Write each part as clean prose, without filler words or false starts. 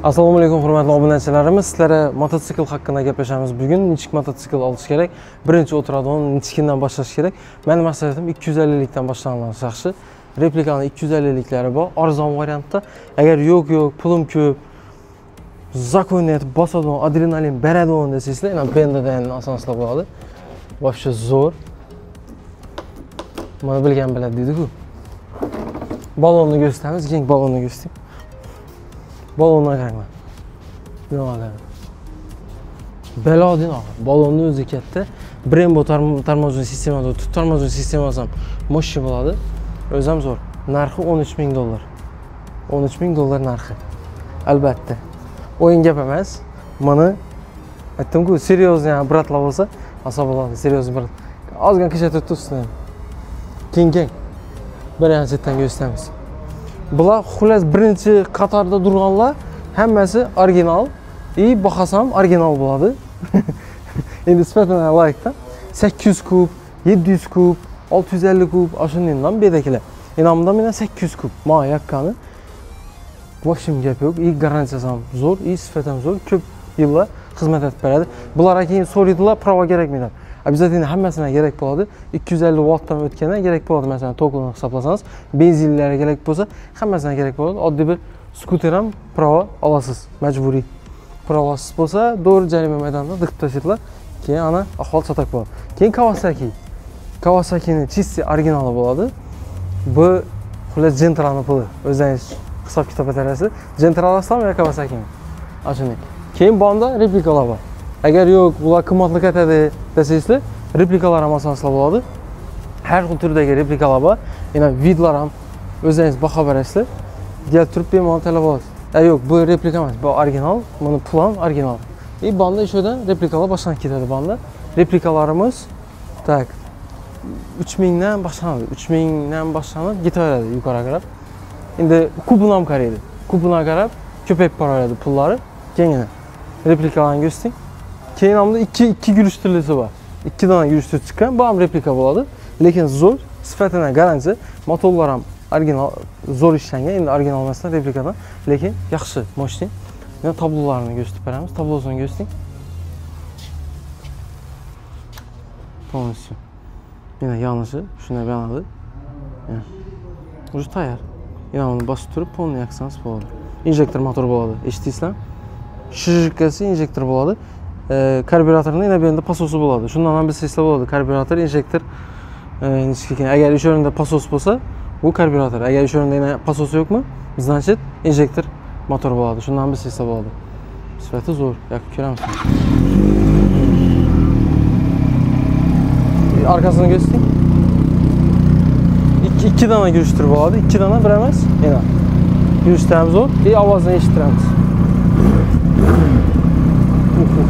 Assalomu alaykum hurmatli obunachilarimiz. Sizlarga mototsikl haqida gaplashamiz. Bugun nechik mototsikl olish kerak? Birinchi o'tiradigan nechikidan boshlash kerak? Mening maqsadim 250 likdan boshlangani yaxshi. Replikani 250 liklari bor, arzon variantda. Agar yo'q, pulim ko'p, zakonni etib bosadigan, adrenalin beradigan desangizlar, yana bendadan asoslar bo'ladi. Вообще zo'r. Mana bilgan biladi deydi-ku. Balonni ko'rsatamiz, keyin balonni ko'rsatayım. Balonga qarang. Bunaqa. Belodin og'ir. Balonni o'zi katta. Brembo tormozli sistemada, tormozli sistemasi ham mo'shi bo'ladi. O'zi ham zo'r. Narxi $13,000. $13,000 narxi. Albatta. O'yin gap emas. Mana aytdim-ku, seryozni bratlar bo'lsa, asob bo'ladi, seryozni brat. Ozgina qishatib tursin. Keng. Birinchidan ko'rsatamiz. Bular xullas birinchi qatorda turganlar hammasi original, bahasam original bo'ladi. Endi nisbatan layikda 800 kub, 700 kub, 650 kub ashundan bedakilar. Enamda mena 800 kub. Ma yakkani. Boshim gap yo'q. Garantiyasi ham zo'r, sifat ham zo'r. Ko'p yillar xizmat etib beradi. Bularga keyin so'raydilar, prava kerakmi? Обязательно hammasine gerek bo'ladi. 250 wattdan o'tganda gerek bo'ladi. Masalan, tokini hisoblasangiz, benzinlarga gerek bo'lsa, hammasine gerek bo'ladi. Oddiy bir skuter ham prava olasiz, majburiy. Pravasiz bo'lsa, to'g'ri jarima maydonida diqib tashlaydilar. Keyin ana ahvol chatak bo'ladi. Keyin Kawasaki. Kawasakining chisti originali bo'ladi. Bu xullas Gentra'ning puli. O'zingiz hisob kitob etarasiz. Gentra olasizmi yo Kawasakimi? Ashunday. Keyin bunda replikalar bor. Agar yo'q, bular qimmatli ketadi desangizlar, replikalar ham asoslar bo'ladi. Har xil turdagi replikalar bor. Yana vidlar ham o'zingiz baho berasizlar. Kelib turib bemalol talab olasiz. Yo'q, bu replika emas, bu original, buni plan original. Bunda ishodan replikalar boshlanib ketadi bunda. Replikalarimiz tak 3000 dan boshlanadi. 3000 dan boshlanib ketaveradi yuqoriga qarab. Endi kubini ham qaraydi. Kubini qarab ko'payib boraveradi pullari. Keyin replikalarni ko'rsating. Keyin hamda 2 girish turlisi bor. 2 dona girish turi chiqqan, bu ham replika bo'ladi. Lekin zo'r, sifatini garantiya, motorlar ham original, zo'r ishlangan. Endi original emasdan replikadan, lekin yaxshi, mo'shtin. Yana tablolarini ko'rsatib beramiz. Tablosini ko'rsating. Полностью. Yana yonishi shunday bo'ladi. Уже tayyor. Yana uni bosib turib, polni yaksangiz bo'ladi. Injektor motor bo'ladi. Eshitdingizlarmi? Shirkasi injektor bo'ladi. Karbüratorning yana bu yerda pasosi bo'ladi. Shundan ham bilsangizlar bo'ladi. Karbürator, injektor nechika. Agar o'sha o'rinda pasos bo'lsa, bu karbürator. Agar o'sha o'rinda yana pasos yo'qmi, значит, injektor motor bo'ladi. Shundan bilsangizlar bo'ladi. Sifati zo'r. Yoqib ko'ramiz. Arkasini ko'rsating. 2 dona yurishtirib bo'ladi. 2 dona bir emas. Yana yurishtiramiz zo'r. Ovozini eshittiramiz.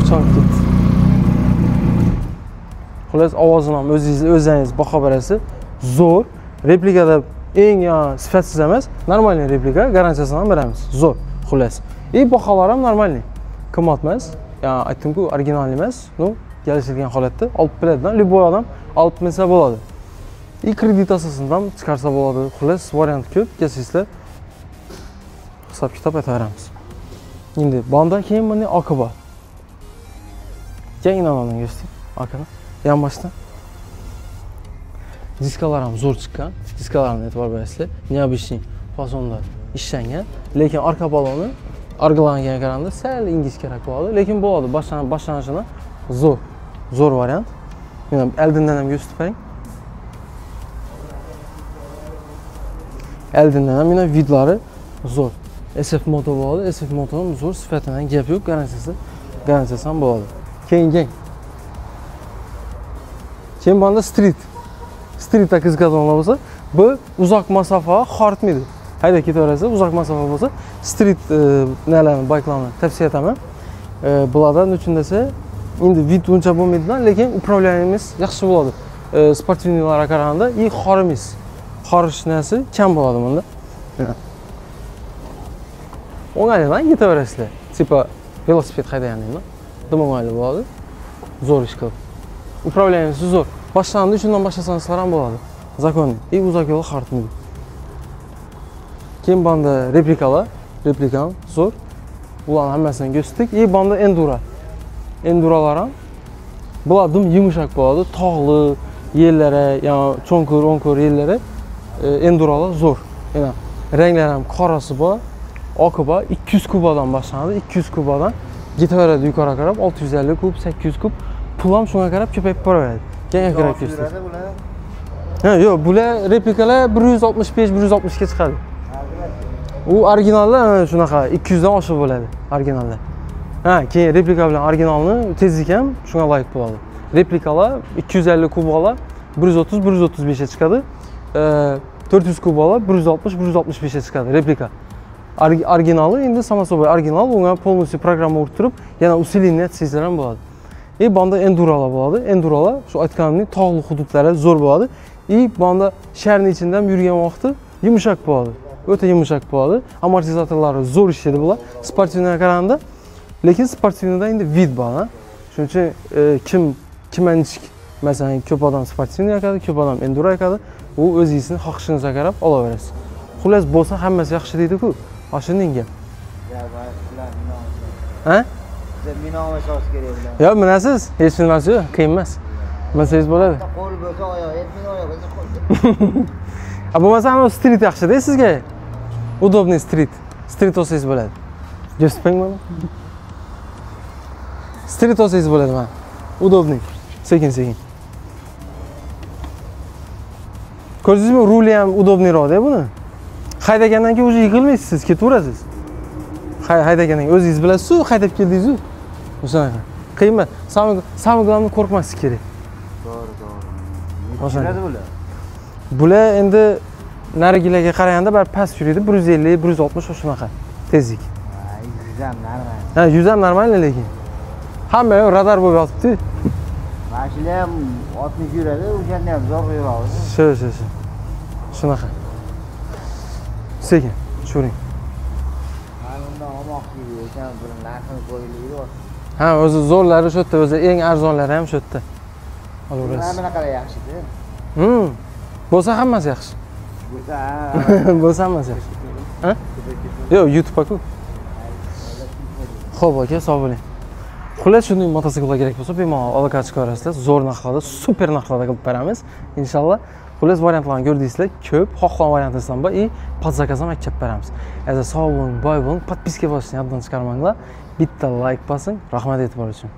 Uçak gitti. Xullas ovozini ham o'zingiz baho berasiz. Zo'r. Replikada eng sifatsiz emas, normalniy replika, garantiyasini ham beramiz. Zo'r. Xullas. Baholar ham normalniy. Qimmat emas. Ya'ni aytdim-ku, original emas. Kelishilgan holatda olib biladigan, любой odam olib bilsa bo'ladi. Kredit asosida ham chiqarsa bo'ladi. Xullas, variant ko'p. Kelsizlar hisob kitob etaveramiz. Endi bunda keyin bunday oqi bor. Keyin namani ko'rsating. Oqini yonboshdan. Diskalar ham zo'r chiqqan. Diskalarni e'tibor berasizlar. Необычный fasonda ishlangan, lekin orqa baloni arg'ilanga qaraganda sal ingiz kerak bo'ladi, lekin bo'ladi. Boshlanishini zo'r variant. Mana oldindan ham ko'rsatib bering. Oldindan ham mana vidlari zo'r. SF moto bo'ladi. SF moto ham zo'r, sifatidan gap yo'q, garantiyasi ham bo'ladi. Keyin bunda streetda qiziqadiganlar bo'lsa, bu uzoq masofa xoritmaydi. Hayda ketaverasiz, uzoq masofa bo'lsa, street nalarni, bayklarni tavsiya etaman. Bulardan uchun desa, endi vid uncha bo'lmaydidan, lekin upravlyaniyamiz yaxshi bo'ladi. Sportivnilarga qaraganda xorimaysiz. Xorish narsa kam bo'ladi bunda. O'ng'aydan ketaverasizlar. Tipa velosiped haydagandaymi? O'ng'ayli bo'ladi. Zo'r ish qilib. Upravlyaniyasi zo'r. Boshlandi, shundan boshlasangiz ham bo'ladi. Zakonni. Uzoq yo'l xoritmaydi. Keyin bunda replikalar, replikam zo'r. Bularni hammasini ko'rsatdik. Bunda enduro. Endurolar ham. Bular dum yumshoq bo'ladi, tog'li yerlari, yo'q cho'nko'r yerlari endurolar zo'r. Yana ranglar ham qorasi bor, oqi bor. 200 kubadan boshlanadi. 200 kubadan ketaveradi yuqoriga qarab 650 kub, 800 kub. Pul ham shunga qarab ko'payib boraveradi. Keyin qarab ko'rsatdik. Ha, yo'q, bular replikalar 165-160 ga chiqadi. U originallar shunaqa 200 dan oshiq bo'ladi, originallar. Ha, keyin replika bilan originalni tezlik ham shunga loyiq bo'ladi. Replikalar 250 kubalar 130-135 ga chiqadi. 400 kubalar 160-165 ga chiqadi replika. Originali endi samo собой original, unga полностью programma o'rtirib, yana усиление etsizlar ham bo'ladi. Bunda endurolar bo'ladi. Endurolar shu aytganimning tog'li hududlari zo'r bo'ladi. Bunda shaharning ichida ham yurgan vaqti yumshoq bo'ladi. O'ta yumshoq bo'ladi. Amortizatorlari zo'r ishlaydi bular. Sportivniga qaraganda, lekin sportivnida endi vid bor, ha. Shuning uchun kimanchik, masalan, ko'p odam sportivniy ekadi, ko'p odam enduro ekadi. U o'zingizning xohishingizga qarab olaverasiz. Xullas bo'lsa hammasi yaxshi deydi-ku. Oshininga. Ha? Minova so'z kerak bilan. Yo'q, minasiz, hech narsa yo'q, qiyin emas. Minsangiz bo'ladi. Qo'l bo'lsa oyoq, minova bo'lsa qo'l. Bo'lmasa ham street yaxshi-da sizga. Удобный street. Street olsangiz bo'ladi. Ko'rsatmang mana. Street olsangiz bo'ladi mana. Удобный. Sekin-sekin. Ko'rdingizmi, ruli ham удобныйroq-da buni. Haydagandan keyin o'zi yiqilmaysiz, siz ketaverasiz. Haydagandan keyin o'zingiz bilasiz-ku, haydab keldingiz-ku. O'shanaqa. Qiyin emas. Самое главное qo'rqmaslik kerak. To'g'ri. Nechiradi bular? Bular endi narigilarga qaraganda bir past yuradi, 150-160 shunaqa tezlik. 100 ham normal. Ha, 100 ham normal lekin. Hamma yo'q radar bo'lib yotibdi. Mashina ham 60 yuradi, o'shanda ham zo'r yuradi. Shu. Shunaqa. Sekin, tushuring. Mana olmoqchi ekan, bir narxini qo'yilaydi. Ha, o'zi zo'rlari shu yerda, o'zi eng arzonlari ham shu yerda. Olaverasiz. Mana qara yaxshi-da. Bo'lsa hammasi yaxshi. Bo'lsa hammasi yaxshi. Ha? Yo'q, YouTube-ku. Xo'p, aka, sog' bo'ling. Xullas, shunday mototsikllar kerak bo'lsa, bemalol aloqa chiqarasizlar. Zo'r narxlarda, super narxlarda qilib beramiz. Inshaalloh. Xullas, variantlarni ko'rdingizlar, ko'p, xohlagan variantingiz bor, под zakaz ham aytib beramiz. Agar sog' bo'ling, boy bo'ling, podpiska bosishni yoddan chiqarmanglar. Bitta like bosing. Rahmat e'tibor uchun.